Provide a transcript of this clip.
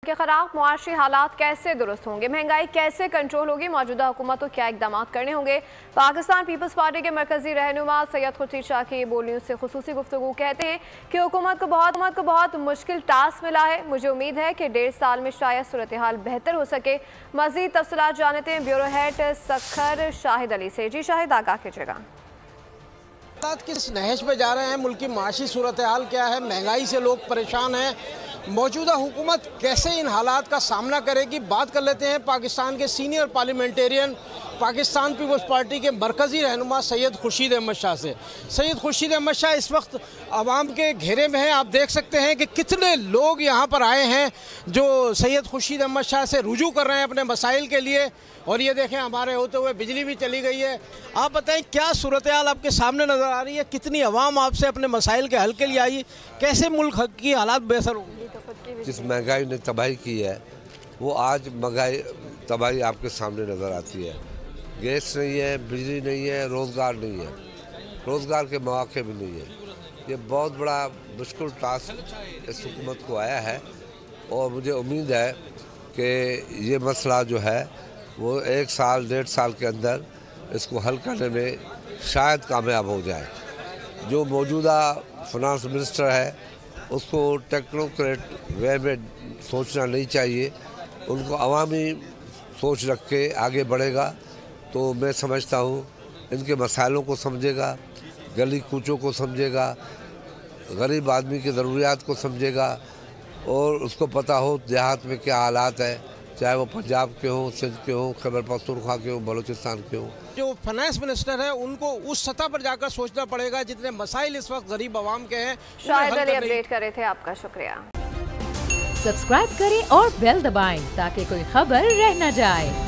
के खराब मुआशी हालात कैसे दुरुस्त होंगे, महंगाई कैसे कंट्रोल होगी, मौजूदा हुकूमत को क्या इकदाम करने होंगे। पाकिस्तान पीपल्स पार्टी के मरकजी रहनुमा सैयद खुर्शीद शाह की बोलियों से खुसूसी गुफ्तगू कहते हैं कि हुकूमत को बहुत मुश्किल टास्क मिला है। मुझे उम्मीद है कि 1.5 साल में शायद सूरत हाल बेहतर हो सके। मजीद तफसीलात जानते हैं ब्यूरो हेड सखर शाहिद अली से। जी शाहिद, आगाह कीजिएगा। किस नहज पे जा रहे हैं, मुल्क की माशी सूरत हाल क्या है, महंगाई से लोग परेशान हैं, मौजूदा हुकूमत कैसे इन हालात का सामना करेगी, बात कर लेते हैं पाकिस्तान के सीनियर पार्लियामेंटेरियन पाकिस्तान पीपल्स पार्टी के मरकज़ी रहनुमा सैयद खुर्शीद अहमद शाह से। सैयद खुर्शीद अहमद शाह इस वक्त आवाम के घेरे में हैं। आप देख सकते हैं कि कितने लोग यहाँ पर आए हैं जो सैयद खुर्शीद अहमद शाह से रुजू कर रहे हैं अपने मसाइल के लिए। और ये देखें, हमारे होते हुए बिजली भी चली गई है। आप बताएं, क्या सूरत हाल आपके सामने नज़र आ रही है? कितनी आवाम आपसे अपने मसाइल के हल के लिए आई? कैसे मुल्क की हालात बेहतर होंगे? जिस महंगाई ने तबाही की है वो आज महंगाई तबाही आपके सामने नज़र आती है। गैस नहीं है, बिजली नहीं है, रोज़गार नहीं है, रोज़गार के मौके भी नहीं है। ये बहुत बड़ा मुश्किल टास्क इस हुकूमत को आया है और मुझे उम्मीद है कि ये मसला जो है वो 1 साल 1.5 साल के अंदर इसको हल करने में शायद कामयाब हो जाए। जो मौजूदा फाइनेंस मिनिस्टर है उसको टेक्नोक्रेट वे में सोचना नहीं चाहिए, उनको अवामी सोच रख के आगे बढ़ेगा तो मैं समझता हूँ इनके मसाइलों को समझेगा, गली कूचों को समझेगा, गरीब आदमी की ज़रूरियात को समझेगा और उसको पता हो देहात में क्या हालात है, चाहे वो पंजाब के हों, सिंध के हों, खैबर पख्तूनख्वा के हों, बलूचिस्तान के हों। जो फाइनेंस मिनिस्टर है उनको उस सतह पर जाकर सोचना पड़ेगा जितने मसाइल इस वक्त गरीब आवाम के हैं। शाहिद अली अपडेट कर रहे थे, आपका शुक्रिया। सब्सक्राइब करें और बेल दबाएं ताकि कोई खबर रह न जाए।